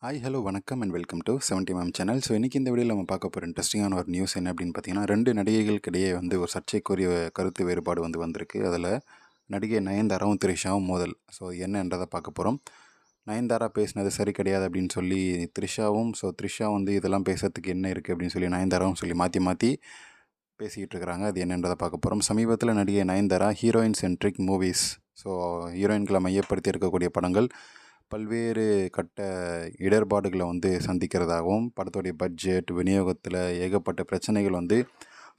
Hi hello வணக்கம் and welcome to 70 ma'am channel. So இன்றைக்கி இந்த வீடியோவில் நம்ம பார்க்க போகிற இன்ட்ரெஸ்டிங்கான ஒரு நியூஸ் என்ன அப்படின்னு பார்த்தீங்கன்னா, 2 நடிகைகளுக்கிடையே ஒரு சர்ச்சைக்குரிய கருத்து வேறுபாடு வந்திருக்கு. அதில் நடிகை நயன்தாராவும் த்ரிஷாவும் மோதல். ஸோ என்னன்றதை பார்க்க போகிறோம். நயன்தாரா பேசினது சரி கிடையாது அப்படின்னு சொல்லி த்ரிஷாவும், த்ரிஷா இதெல்லாம் பேசுறதுக்கு என்ன இருக்குது அப்படின்னு சொல்லி நயன்தாராவும் சொல்லி மாற்றி மாற்றி பேசிக்கிட்டு இருக்கிறாங்க. அது என்னன்றதை பார்க்க போகிறோம். சமீபத்தில் நடிகை நயன்தாரா ஹீரோயின் சென்ட்ரிக் மூவிஸ், ஹீரோயின்களை மையப்படுத்தி இருக்கக்கூடிய படங்கள் பல்வேறு கட்ட இடர்பாடுகளை சந்திக்கிறதாகவும், படத்துடைய பட்ஜெட் விநியோகத்தில் ஏகப்பட்ட பிரச்சனைகள்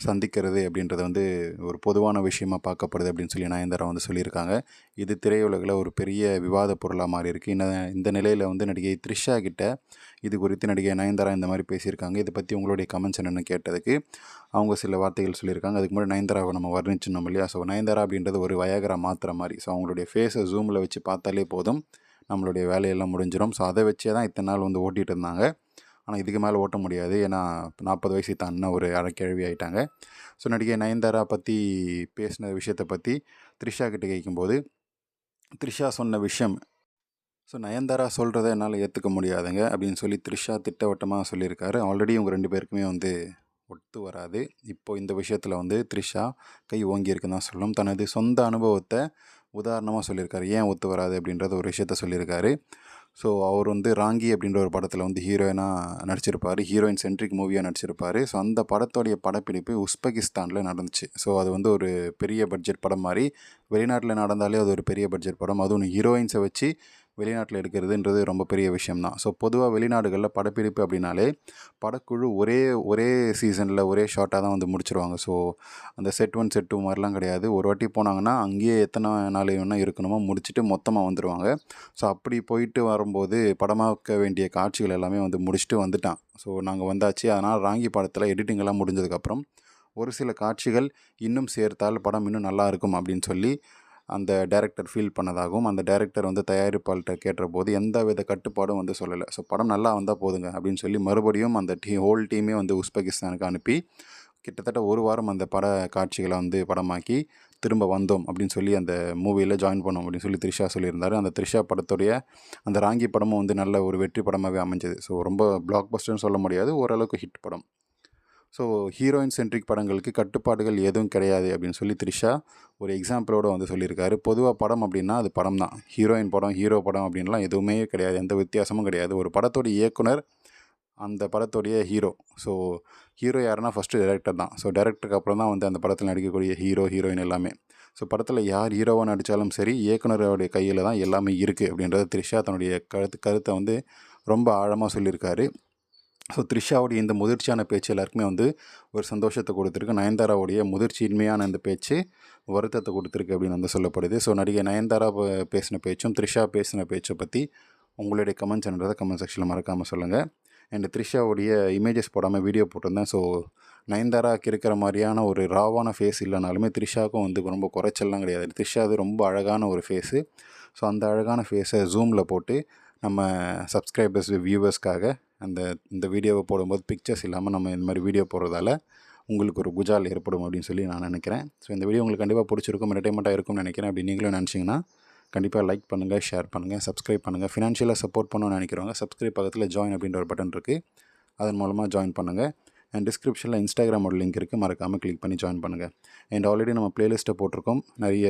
சந்திக்கிறது அப்படின்றது ஒரு பொதுவான விஷயமா பார்க்கப்படுது அப்படின்னு சொல்லி நயன்தாரா சொல்லியிருக்காங்க. இது திரையுலகில் ஒரு பெரிய விவாத பொருளாக மாறி இருக்குது. இந்த நிலையில் நடிகை த்ரிஷா கிட்ட இது குறித்து நடிகை நயன்தாரா இந்த மாதிரி பேசியிருக்காங்க. இதை பற்றி உங்களுடைய கமெண்ட்ஸ் என்னென்னு கேட்டதுக்கு அவங்க சில வார்த்தைகள் சொல்லியிருக்காங்க. அதுக்கு முன்னாடி நயன்தாராவை நம்ம வர்ணிச்சினோம் இல்லையா. நயன்தாரா அப்படின்றது ஒரு வயாகரா மாத்திரை மாதிரி. அவங்களுடைய ஃபேஸை ஜூமில் வச்சு பார்த்தாலே போதும், நம்மளுடைய வேலையெல்லாம் முடிஞ்சிடும். அதை வச்சே தான் இத்தனை நாள் ஓட்டிகிட்டு இருந்தாங்க. ஆனால் இதுக்கு மேலே ஓட்ட முடியாது, ஏன்னா 40 வயசு தாண்டின ஒரு அரைக்கிழவி ஆகிட்டாங்க. நடிகை நயன்தாரா பற்றி பேசின விஷயத்தை பற்றி த்ரிஷா கிட்ட கேட்கும்போது த்ரிஷா சொன்ன விஷயம், நயன்தாரா சொல்கிறத என்னால் ஏற்றுக்க முடியாதுங்க அப்படின்னு சொல்லி த்ரிஷா திட்டவட்டமாக சொல்லியிருக்காரு. ஆல்ரெடி இவங்க 2 பேருக்குமே ஒத்து வராது. இப்போ இந்த விஷயத்தில் த்ரிஷா கை ஓங்கியிருக்குன்னு தான் சொல்லணும். தனது சொந்த அனுபவத்தை உதாரணமாக சொல்லியிருக்காரு. ஏன் ஒத்து வராது அப்படின்றத ஒரு விஷயத்த சொல்லியிருக்காரு. அவர் ராங்கி அப்படின்ற ஒரு படத்தில் ஹீரோயினாக நடிச்சிருப்பார். ஹீரோயின் சென்ட்ரிக் மூவியாக நடிச்சிருப்பார். அந்த படத்தோடைய படப்பிடிப்பு உஸ்பெகிஸ்தானில் நடந்துச்சு. அது ஒரு பெரிய பட்ஜெட் படம் மாதிரி. வெளிநாட்டில் நடந்தாலே அது ஒரு பெரிய பட்ஜெட் படம். அதுவும் ஹீரோயின்ஸை வச்சு வெளிநாட்டில் எடுக்கிறதுன்றது ரொம்ப பெரிய விஷயம்தான். பொதுவாக வெளிநாடுகளில் படப்பிடிப்பு அப்படின்னாலே படக்குழு ஒரே சீசனில் ஒரே ஷார்ட்டாக தான் முடிச்சிருவாங்க. அந்த செட் 1 செட் 2 மாதிரிலாம் கிடையாது. ஒரு வாட்டி போனாங்கன்னா அங்கேயே எத்தனை நாள் வேணால் இருக்கணுமோ முடிச்சுட்டு மொத்தமாக வந்துடுவாங்க. அப்படி போயிட்டு வரும்போது படமாக்க வேண்டிய காட்சிகள் எல்லாமே முடிச்சுட்டு வந்துட்டான். நாங்கள் வந்தாச்சு. அதனால் ராங்கி படத்தில் எடிட்டிங் எல்லாம் முடிஞ்சதுக்கப்புறம் ஒரு சில காட்சிகள் இன்னும் சேர்த்தால் படம் இன்னும் நல்லா இருக்கும் அப்படின்னு சொல்லி அந்த டைரக்டர் ஃபீல் பண்ணதாகவும், அந்த டைரக்டர் தயாரிப்பாளர்கிட்ட கேட்டபோது எந்த வித கட்டுப்பாடும் சொல்லலை. படம் நல்லா வந்தால் போதுங்க அப்படின்னு சொல்லி மறுபடியும் அந்த ஹோல் டீமே உஸ்பெகிஸ்தானுக்கு அனுப்பி கிட்டத்தட்ட ஒரு வாரம் அந்த பட காட்சிகளை படமாக்கி திரும்ப வந்தோம் அப்படின்னு சொல்லி அந்த மூவியில் ஜாயின் பண்ணோம் அப்படின்னு சொல்லி த்ரிஷா சொல்லியிருந்தார். அந்த த்ரிஷா படத்துடைய அந்த ராங்கி படமும் நல்ல ஒரு வெற்றி படமாகவே அமைஞ்சது. ரொம்ப பிளாக் பஸ்டர்னு சொல்ல முடியாது, ஓரளவுக்கு ஹிட் படம். ஹீரோயின் சென்ட்ரிக் படங்களுக்கு கட்டுப்பாடுகள் எதுவும் கிடையாது அப்படின்னு சொல்லி த்ரிஷா ஒரு எக்ஸாம்பிளோடு சொல்லியிருக்காரு. பொதுவாக படம் அப்படின்னா அது படம் தான். ஹீரோயின் படம், ஹீரோ படம் அப்படின்லாம் எதுவுமே கிடையாது, எந்த வித்தியாசமும் கிடையாது. ஒரு படத்தோடைய இயக்குனர் அந்த படத்தோடைய ஹீரோ. ஹீரோ யாருன்னா ஃபஸ்ட்டு டைரக்டர் தான். டைரக்டருக்கு அப்புறம் தான் அந்த படத்தில் நடிக்கக்கூடிய ஹீரோ ஹீரோயின் எல்லாமே. படத்தில் யார் ஹீரோவாக நடித்தாலும் சரி, இயக்குனருடைய கையில் தான் எல்லாமே இருக்குது அப்படின்றத த்ரிஷா தன்னுடைய கருத்தை ரொம்ப ஆழமாக சொல்லியிருக்காரு. த்ரிஷாவுடைய இந்த முதிர்ச்சியான பேச்சு எல்லாருக்குமே ஒரு சந்தோஷத்தை கொடுத்துருக்கு. நயன்தாராவுடைய முதிர்ச்சியின்மையான இந்த பேச்சு வருத்தத்தை கொடுத்துருக்கு அப்படின்னு சொல்லப்படுது. நடிகை நயன்தாரா பேசின பேச்சும் த்ரிஷா பேசின பேச்சை பற்றி உங்களுடைய கமெண்ட்ஸ்ன்றதை கமெண்ட் செக்ஷனில் மறக்காமல் சொல்லுங்கள். அண்ட் த்ரிஷாவுடைய இமேஜஸ் போடாமல் வீடியோ போட்டிருந்தேன். நயன்தாராக்கு இருக்கிற மாதிரியான ஒரு ராவான ஃபேஸ் இல்லைனாலுமே த்ரிஷாவுக்கும் ரொம்ப குறைச்சல்லாம் கிடையாது. த்ரிஷா அது ரொம்ப அழகான ஒரு ஃபேஸு. அந்த அழகான ஃபேஸை ஜூமில் போட்டு நம்ம சப்ஸ்கிரைபர்ஸ் வியூவர்ஸ்க்காக இந்த வீடியோவை போடும்போது பிக்சர்ஸ் இல்லாமல் நம்ம இந்த மாதிரி வீடியோ போடுறதால உங்களுக்கு ஒரு குஜால் ஏற்படும் அப்படின்னு சொல்லி நான் நினைக்கிறேன். இந்த வீடியோ உங்களுக்கு கண்டிப்பாக பிடிச்சிருக்கும், என்டர்டைன்மெண்ட்டாக இருக்கும்னு நினைக்கிறேன். அப்படி நீங்களும் நினச்சிங்கன்னா கண்டிப்பாக லைக் பண்ணுங்கள், ஷேர் பண்ணுங்கள், சப்ஸ்கிரைப் பண்ணுங்கள். ஃபினான்ஷியலாக சப்போர்ட் பண்ணணும்னு நினைக்கிறவங்க சப்ஸ்கிரைப் பக்கத்தில் ஜாயின் அப்படின்ற ஒரு பட்டன் இருக்குது, அதன் மூலமாக ஜாயின் பண்ணுங்கள். அண்ட் டிஸ்கிரிப்ஷனில் இன்ஸ்டாகிராமோட லிங்க் இருக்குது, மறக்காமல் கிளிக் பண்ணி ஜாயின் பண்ணுங்கள். அண்ட் ஆல்ரெடி நம்ம ப்ளேலிஸ்ட்டை போட்டிருக்கோம், நிறைய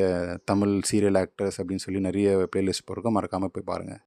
தமிழ் சீரியல் ஆக்டர்ஸ் அப்படின்னு சொல்லி நிறைய ப்ளேலிஸ்ட் போட்டிருக்கோம், மறக்காமல் போய் பாருங்கள்.